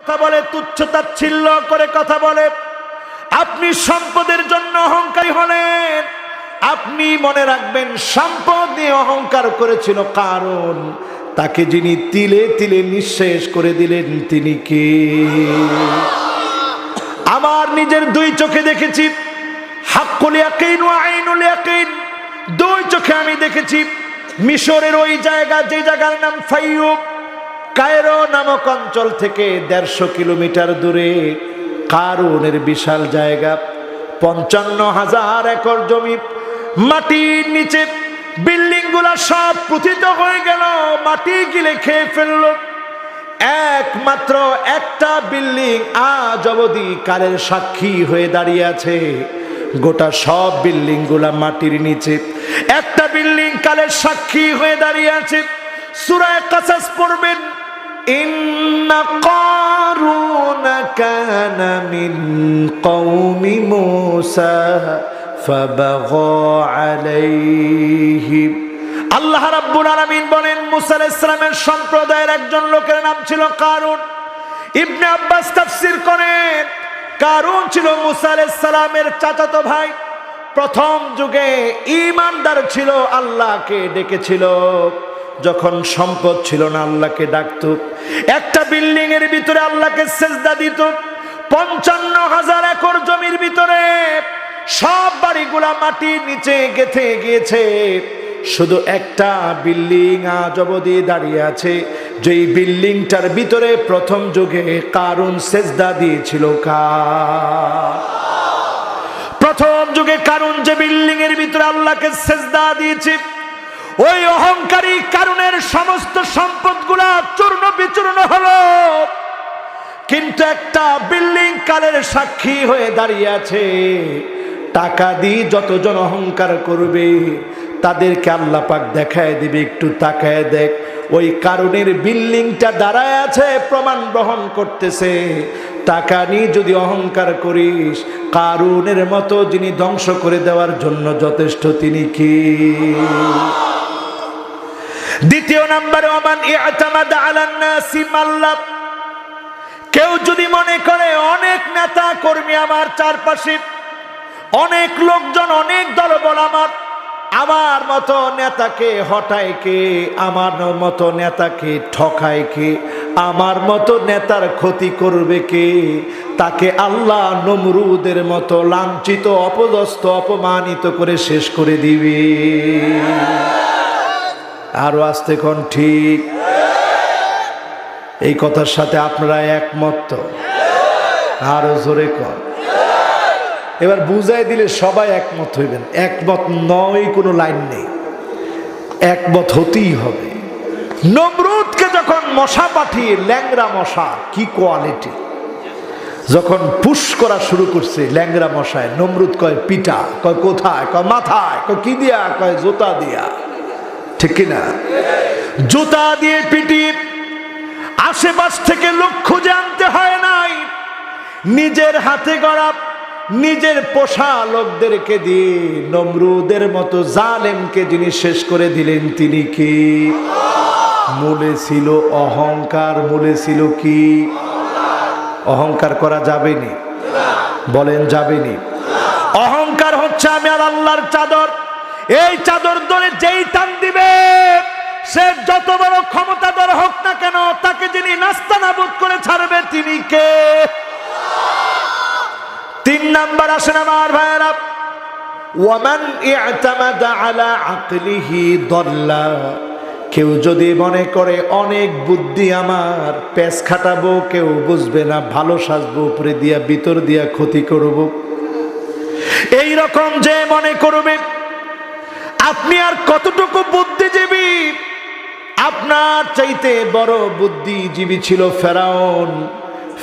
কথা বলে, তুচ্ছ তাচ্ছিল্য করে কথা বলে। আপনি সম্পদের জন্য অহংকারী হলেন। আপনি মনে রাখবেন, সম্পদ নিয়ে অহংকার করেছিল কারণ তাকে যিনি তিলে তিলে নিঃশেষ করে দিলেন তিনি কে? আমার নিজের দুই চোখে দেখেছি, হাক্কুল ইয়াকিন ওয়া আইনুল ইয়াকিন, দুই চোখে আমি দেখেছি মিশরের ওই জায়গা, যে জায়গার নাম ফাইয়ুম, কায়রো নামক অঞ্চল থেকে 150 কিলোমিটার দূরে কারুনের বিশাল জায়গা, 55,000 একর জমি, মাটির নিচে বিল্ডিং গুলা সব পুতিত হয়ে গেল, মাটি গিলে খেয়ে ফেলল। একমাত্র একটা বিল্ডিং আজ অবধি কালের সাক্ষী হয়ে দাঁড়িয়ে আছে। গোটা সব বিল্ডিং গুলা মাটির নিচে, একটা বিল্ডিং কালের সাক্ষী হয়ে দাঁড়িয়ে আছে। সূরা কাসাস পড়বেন, ইন্না কারুন কানা মিন কওমি মূসা ফাবাগা আলাইহিম। আল্লাহ রাব্বুল আলামিন বলেন, মূসা আলাইহিস সালামের সম্প্রদায়ের একজন লোকের নাম ছিল কারুন। ইবনে আব্বাস তাফসীর করেন, কারুন ছিল মূসা আলাইহিস সালামের চাচাতো ভাই। প্রথম যুগে ঈমানদার ছিল, আল্লাহকে ডেকেছিল। যখন সম্পদ ছিল না, আল্লাহকে ডাকত। একটা বিল্ডিং এর ভিতরে আল্লাহকে সিজদা দিত। 55,000 একর জমির ভিতরে সব বাড়িগুলা মাটির নিচে গেঁথে গিয়েছে। শুধু একটা বিল্ডিং আজ অবধি দাঁড়িয়ে আছে, যেই বিল্ডিংটার ভিতরে প্রথম যুগে কারুন সিজদা দিয়েছিল। প্রথম যুগে কারুন যে বিল্ডিং এর ভিতরে আল্লাহকে সিজদা দিয়েছে, ওই অহংকারী কারুনের সমস্ত সম্পদগুলা চূর্ণ বিচূর্ণ হলো। কিন্তু একটা বিল্ডিং কালের সাক্ষী হয়ে দাঁড়িয়ে আছে। টাকা দিয়ে যতজন অহংকার করবে তাদেরকে আল্লাহ পাক দেখায় দিবে, একটু তাকায় দেখ, ওই কারুনের বিল্ডিংটা দাঁড়ায় আছে, প্রমাণ বহন করতেছে। টাকা নিয়ে যদি অহংকার করিস, কারুনের মতো যিনি ধ্বংস করে দেওয়ার জন্য যথেষ্ট তিনি কি? দ্বিতীয় নম্বরে, ওমান ইআতামাদা আলান নাসি মাল্লাহ, কেউ যদি মনে করে অনেক নেতা কর্মী আমার চারপাশে, অনেক লোকজন, অনেক দলবল আমার মতো নেতাকে হটায় কে, আমার মতো নেতাকে ঠকায় কে, আমার মতো নেতার ক্ষতি করবে কে, তাকে আল্লাহ নমরুদের মতো লাঞ্ছিত, অপদস্থ, অপমানিত করে শেষ করে দিবে। আরো আসতে কোন ঠিক? এই কথার সাথে আপনারা একমত তো? আরো জোরে কর। এবার বুঝাই দিলে সবাই একমত হইবেন। একমত নয় কোনো লাইন নেই, একমত হতেই হবে। নমরুদকে যখন মশা পাঠিয়ে, ল্যাংরা মশা, কি কোয়ালিটি, যখন পুশ করা শুরু করছে ল্যাংরা মশায়, নমরুদ কয় পিটা, কয় কোথায়, কয় মাথায়, কয় কি দিয়া, কয় জুতা দিয়া, ঠিক কিনা? জুতা দিয়ে পিটি, আশেপাশ থেকে লোক খুঁজে আনতে হয় নাই, নিজের হাতে গড়া, নিজের পোষা লোকদেরকে দিয়ে নমরুদের মতো জালেমকে যিনি শেষ করে দিলেন তিনি কি? মূলে ছিল অহংকার। মূলে ছিল কি? অহংকার করা যাবেনি, বলেন যাবেনি? অহংকার হচ্ছে আমি আর আল্লাহর চাদর, এই চাদর ধরে যেই টান দিবে, সে যত বড় ক্ষমতাধর হোক না কেন, তাকে যিনি নাস্তানাবুদ করে ছাড়বে তিনি কে? 3 নাম্বার আসেন আমার ভাইয়েরা, ওয়ামান ইআতামাদা আলা আকলিহি দাল্লা, কেউ যদি মনে করে অনেক বুদ্ধি আমার, পেছ খাটাবো, কেউ বুঝবে না, ভালো সাজবো, উপরে দিয়া ভিতর দিয়া ক্ষতি করব, এই রকম যে মনে করবে, আপনি আর কতটুকু বুদ্ধিজীবী? আপনার চাইতে বড় বুদ্ধিজীবী ছিল ফেরাউন।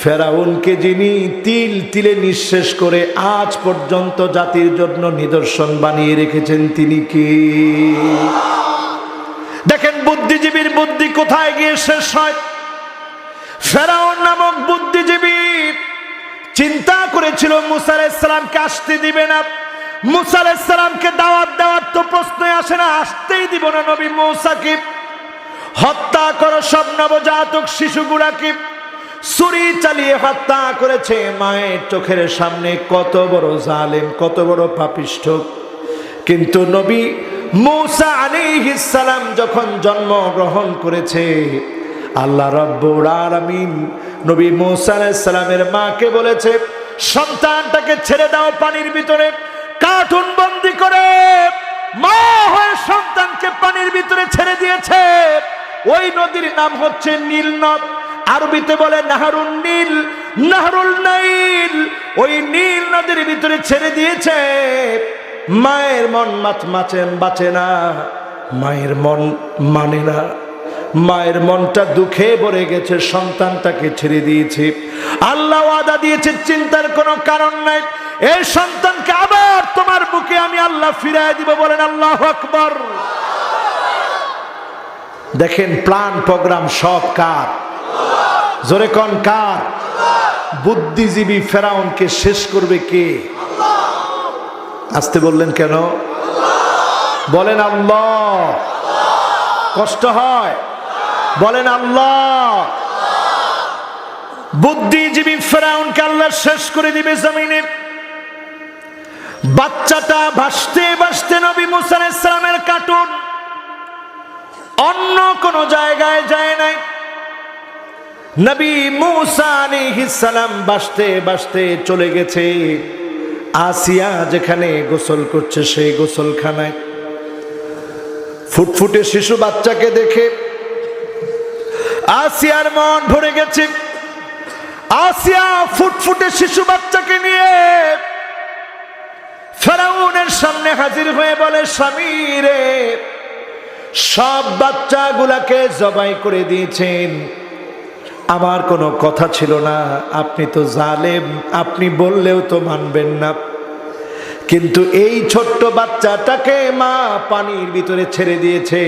ফেরাউনকে যিনি তিল তিলে নিঃশেষ করে আজ পর্যন্ত জাতির জন্য নিদর্শন বানিয়ে রেখেছেন তিনি কি? দেখেন বুদ্ধিজীবীর বুদ্ধি কোথায় গিয়ে শেষ হয়। ফেরাউন নামক বুদ্ধিজীবী চিন্তা করেছিল মুসা আলাইহিস সালামকে আসতে দিবে না। মুসা আলাইহিস সালামকে দাওয়াত দেওয়ার তো প্রশ্নই আসে না, আসতেই দিব না নবী মুসাকে। হত্যা করো সব নবজাতক শিশুগুলাকে, ছুরি চালিয়ে হত্যা করেছে। মায়ের চোখের সামনে কত বড় জালেম, কত বড় পাপিষ্ঠ। কিন্তু নবী মূসা আলাইহিস সালাম যখন জন্মগ্রহণ করেছে, আল্লাহ রাব্বুল আলামিন নবী মূসা আলাইহিস সালামের মাকে বলেছে, সন্তানটাকে ছেড়ে দাও পানির ভিতরে। কার্টুন বন্দি করে মা হয়ে সন্তানকে পানির ভিতরে ছেড়ে দিয়েছে। ওই নদীর নাম হচ্ছে নীল নদ, আরবিতে বলে নাহরুন নীল, নাহরুল নাইল। ওই নীল নদীর ভিতরে ছেড়ে দিয়েছে। মায়ের মন বাঁচে না, মায়ের মন মানে না। মায়ের মনটা দুঃখে ভরে গেছে, সন্তানটাকে ছেড়ে দিয়েছে। আল্লাহ ওয়াদা দিয়েছে, চিন্তার কোনো কারণ নাই, এই সন্তানকে আবার তোমার বুকে আমি আল্লাহ ফিরিয়ে দিব। বলেন আল্লাহু আকবার। দেখেন প্ল্যান প্রোগ্রাম সব কার? জোরে কোন কার? বুদ্ধিজীবী ফেরাউনকে শেষ করবে কে? আসতে বললেন কেন? বলেন আল্লাহ। কষ্ট হয়? বলেন আল্লাহ। বুদ্ধিজীবী ফেরাউনকে আল্লাহ শেষ করে দিবে জমিনে। বাচ্চাটা ভাসতে ভাসতে নবী মূসা আলাইহিস সালামের কার্টুন, অন্য কোন জায়গায় যায় নাই। নবী মূসা আলাইহিস সালাম ভাসতে ভাসতে চলে গেছে আসিয়া যেখানে গোসল করছে সেই গোসলখানায়। ফুটফুটে শিশু বাচ্চাকে দেখে আসিয়ার মন ভরে গেছে। আসিয়া ফুটফুটে শিশু বাচ্চাকে নিয়ে ফেরাউনের সামনে হাজির হয়ে বলে, স্বামী রে, সব বাচ্চাগুলাকে জবাই করে দিয়েছেন, আমার কোনো কথা ছিল না, আপনি তো জালেম, আপনি বললেও তো মানবেন না। কিন্তু এই ছোট্ট বাচ্চাটাকে মা পানির ভিতরে ছেড়ে দিয়েছে।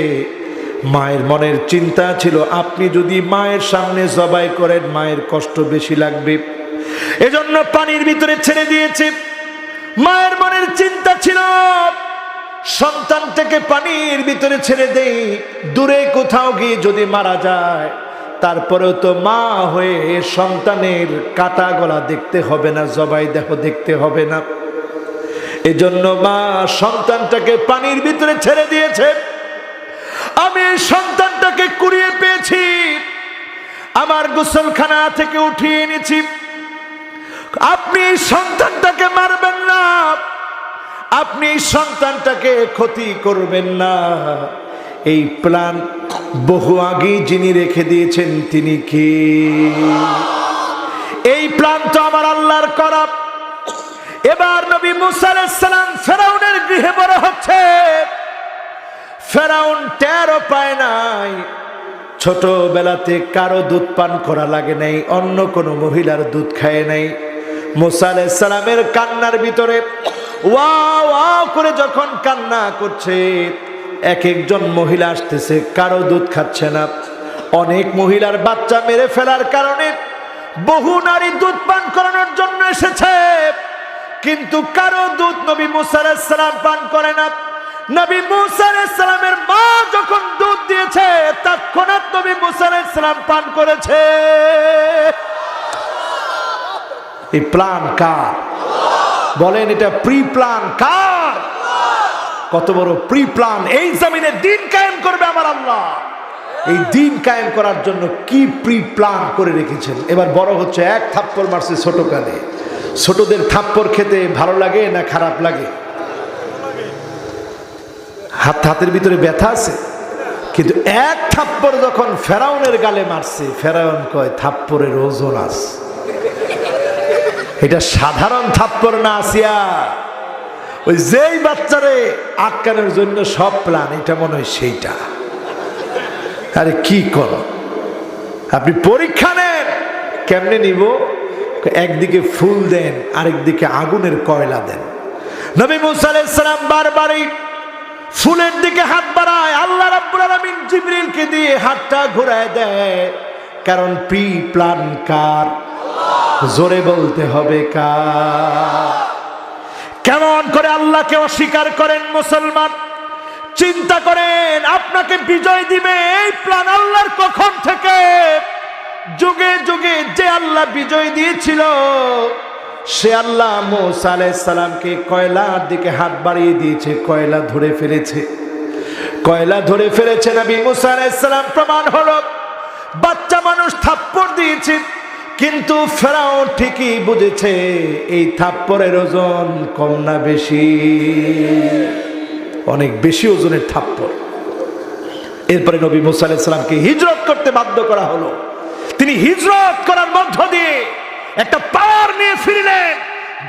মায়ের মনের চিন্তা ছিল, আপনি যদি মায়ের সামনে জবাই করেন মায়ের কষ্ট বেশি লাগবে, এজন্য পানির ভিতরে ছেড়ে দিয়েছে। মায়ের মনের চিন্তা ছিল, সন্তানটাকে পানির ভিতরে ছেড়ে দেই, দূরে কোথাও গিয়ে যদি মারা যায়, তারপরেও তো মা হয়ে সন্তানের কাটা গলা দেখতে হবে না, জবাই দেহ দেখতে হবে না। এজন্য মা সন্তানটাকে পানির ভিতরে ছেড়ে দিয়েছে। আমি এই সন্তানটাকে কুড়িয়ে পেয়েছি, আমার গোসলখানা থেকে উঠিয়ে এনেছি। আপনি এই সন্তানটাকে মারবেন না, আপনি এই সন্তানটাকে ক্ষতি করবেন না। এই প্ল্যান বহু আগে যিনি রেখে দিয়েছেন তিনি কে? এই প্ল্যান তো আমার আল্লাহর করা। এবার নবী মূসা আলাইহিস সালাম ফেরাউনের গৃহে বড় হচ্ছে। ফেরাউন টেরও পায় নাই, ছোটবেলাতে কারো দুধ পান করা লাগে নাই, অন্য কোনো মহিলার দুধ খায় নাই। মূসা আলাইহিস সালামের কান্নার ভিতরে ওয়াও ওয়াও করে যখন কান্না করছে, এক একজন মহিলা আসতেছে, কারো দুধ খাচ্ছে না। অনেক মহিলার বাচ্চা মেরে ফেলার কারণে বহু নারী দুধ পান করানোর জন্য এসেছে, কিন্তু কারো দুধ নবী মূসা আলাইহিস সালাম পান করে না। নবী মূসা আলাইহিস সালামের মা যখন দুধ দিয়েছে, তৎক্ষণাৎ নবী মূসা আলাইহিস সালাম পান করেছে। এই প্ল্যান কার? বলেন, এটা প্রি প্ল্যান কার? কত বড় প্রি প্ল্যান! এই জমিনে দিন কায়েম করবে আমার আল্লাহ। এই দিন কায়েম করার জন্য কি প্রি প্ল্যান করে রেখেছেন। এবার বড় হচ্ছে, এক থাপ্পড় মারছে ছোটকালে। ছোটদের থাপ্পড় খেতে ভালো লাগে না খারাপ লাগে? হাতের ভিতরে ব্যথা আছে, কিন্তু এক থাপ্পড় যখন ফেরাউনের গালে মারছে, ফেরাউন কয় থাপ্পড়ের ওজন আছে। এটা সাধারণ থাপ্পড় না আসিয়া, ওই যেই বাচ্চারে আটকানোর জন্য সব প্ল্যান, এটা মনে হয় সেইটা। আরে কি কর, আপনি পরীক্ষা নেন, কেমনে নিব? একদিকে ফুল দেন, আরেকদিকে আগুনের কয়লা দেন। নবী মূসা আলাইহিস সালাম বারবারই ফুলের দিকে হাত বাড়ায়, আল্লাহ রাব্বুল আলামিন জিবরিলকে দিয়ে হাতটা ঘুরায় দেয়। কারণ প্রি প্ল্যান কার? জোরে বলতে হবে কার? কেমন করে আল্লাহকে অস্বীকার করেন মুসলমান? চিন্তা করেন, আপনাকে বিজয় দিবে এই প্ল্যান আল্লাহর কখন থেকে? যুগে যুগে যে আল্লাহ বিজয় দিয়েছিল সে আল্লাহ মূসা আলাইহিস সালামকে কয়লার দিকে হাত বাড়িয়ে দিয়েছে, কয়লা ধরে ফেলেছে। কয়লা ধরে ফেলেছে নবী মূসা আলাইহিস সালাম, প্রমাণ হলো বাচ্চা মানুষ থাপ্পড় দিয়েছে, কিন্তু ফেরাউন ঠিকই বুঝেছে এই থাপ্পড়ের ওজন কম না বেশি, অনেক বেশি ওজনের থাপ্পড়। এরপরে নবী মূসা আলাইহিস সালামকে হিজরত করতে বাধ্য করা হলো। তিনি হিজরত করার মধ্য দিয়ে একটা পাওয়ার নিয়ে ফিরলেন।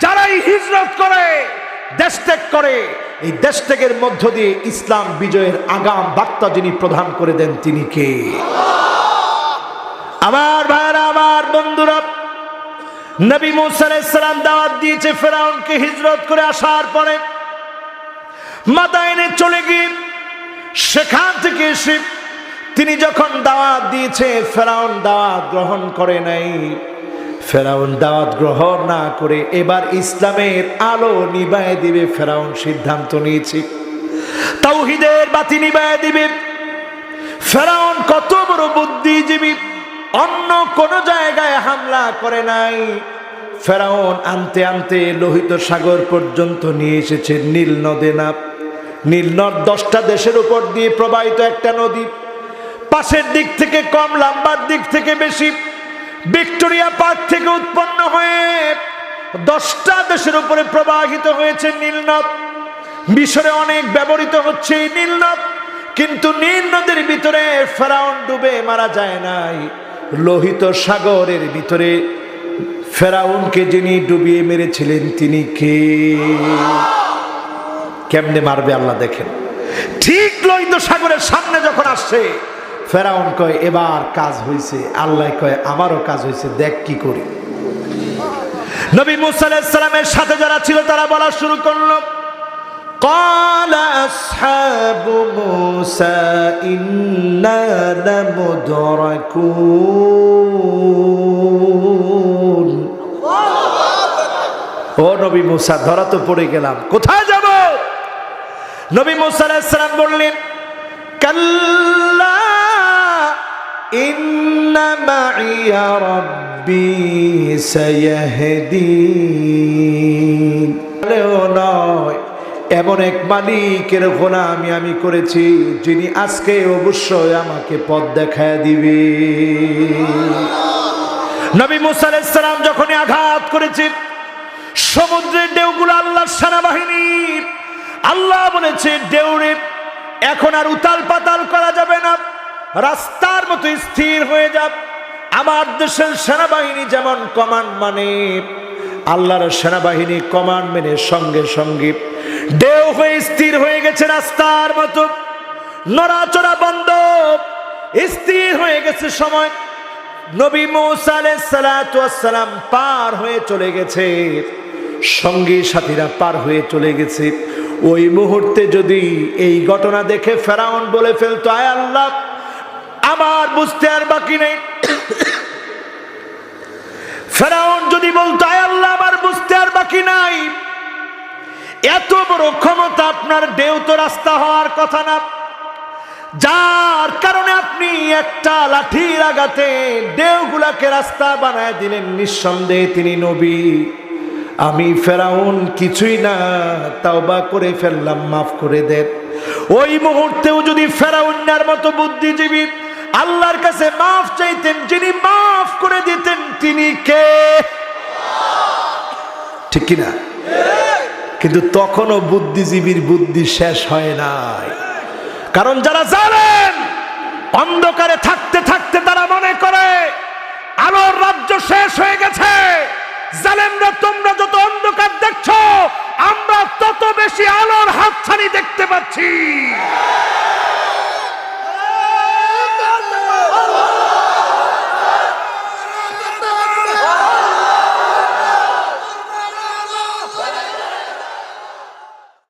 যারাই হিজরত করে, দেশ ত্যাগ করে, এই দেশ ত্যাগের মধ্য দিয়ে ইসলাম বিজয়ের আগাম বার্তা যিনি প্রদান করে দেন তিনি কে? আমার ভাইরা, আমার বন্ধুরা, নবী মূসা আলাইহিস সালাম দাওয়াত দিয়েছে ফেরাউনকে। হিজরত করে আসার পরে মাদায়েনে চলে গিয়ে সেখান থেকে এসে তিনি যখন দাওয়াত দিয়েছে, ফেরাউন দাওয়াত গ্রহণ করে নাই। ফেরাউন দাওয়াত গ্রহণ না করে এবার ইসলামের আলো নিভায়ে দিবে ফেরাউন সিদ্ধান্ত নিয়েছে, তাওহীদের বাতি নিভায়ে দিবে। ফেরাউন কত বড় বুদ্ধিজীবী, অন্য কোন জায়গায় হামলা করে নাই। ফেরাউন আনতে আনতে লোহিত সাগর পর্যন্ত নিয়ে এসেছে নীল নদে। না, নীল নদ 10টা দেশের উপর দিয়ে প্রবাহিত একটা নদী, পাশের দিক থেকে কম, লম্বার দিক থেকে বেশি। ভিক্টোরিয়া পার্ক থেকে উৎপন্ন হয়ে 10টা দেশের উপরে প্রবাহিত হয়েছে নীল নদ। মিশরে অনেক ব্যবহৃত হচ্ছে এই নীল নদ, কিন্তু নীল নদের ভিতরে ফেরাউন ডুবে মারা যায় নাই। লোহিত সাগরের ভিতরে ফেরাউনকে যিনি ডুবিয়ে মেরেছিলেন তিনি কে? কেমনে মারবে আল্লাহ দেখেন। ঠিক লোহিত সাগরের সামনে যখন আসছে, ফেরাউন কয় এবার কাজ হইছে। আল্লাহ কয় আমারও কাজ হইছে, দেখ কি করি। নবী মূসা আলাইহিস সালামের সাথে যারা ছিল তারা বলা শুরু করলো, قال أصحاب موسى إنا لمدركون। ও নবী মূসা, ধরা তো পড়ে গেলাম, কোথায় যাব? নবী মূসা আলাইহিস সালাম বললেন, কাল্লা ইন্না মাইয়া রাব্বি সায়াহদিন। নয়, এমন এক মালিকের গোলামি আমি করেছি যিনি আজকে অবশ্যই আমাকে পথ দেখায় দিবে। নবী মূসা আলাইহিস সালাম যখনই আঘাত করেছে সমুদ্রের ঢেউগুলো আল্লাহর সেনাবাহিনী, আল্লাহ বলেছে ঢেউরে এখন আর উতাল পাতাল করা যাবে না, রাস্তার মতো স্থির হয়ে যাবে। আমার দেশের সেনাবাহিনী যেমন কমান্ড মানে, আল্লাহর সেনাবাহিনী কমান্ড মেনে সঙ্গে সঙ্গে ঢেউ হয়ে স্থির হয়ে গেছে রাস্তার মতো, নড়াচড়া বন্ধ, স্থির হয়ে গেছে সময়। নবী মূসা আলাইহিস সালাতু ওয়াস সালাম পার হয়ে চলে গেছে, সঙ্গী সাথীরা পার হয়ে চলে গেছে। ওই মুহূর্তে যদি এই ঘটনা দেখে ফেরাউন বলে ফেলতো, আয় আল্লাহ আমার বুঝতে আর বাকি নেই। ফেরাউন যদি বলতো, আয় আল্লাহ আমার বুঝতে আর বাকি নাই, এত বড় ক্ষমতা আপনার, ঢেউ তো রাস্তা হওয়ার কথা না, যার কারণে আপনি একটা লাঠির আঘাতে ঢেউগুলাকে রাস্তা বানায় দিলেন, নিঃসন্দেহে তিনি নবী। আমি ফেরাউন কিছুই না, তাওবা করে ফেললাম, মাফ করে দেন। ওই মুহূর্তেও যদি ফেরাউনের মতো বুদ্ধিজীবী আল্লাহর কাছে মাফ চাইতেন, যিনি মাফ করে দিতেন তিনি কে? ঠিক কিনা? কিন্তু তখনও বুদ্ধিজীবীর বুদ্ধি শেষ হয় নাই। কারণ যারা জানেন অন্ধকারে থাকতে থাকতে তারা মনে করে আলোর রাজ্য শেষ হয়ে গেছে। জালেমরা তোমরা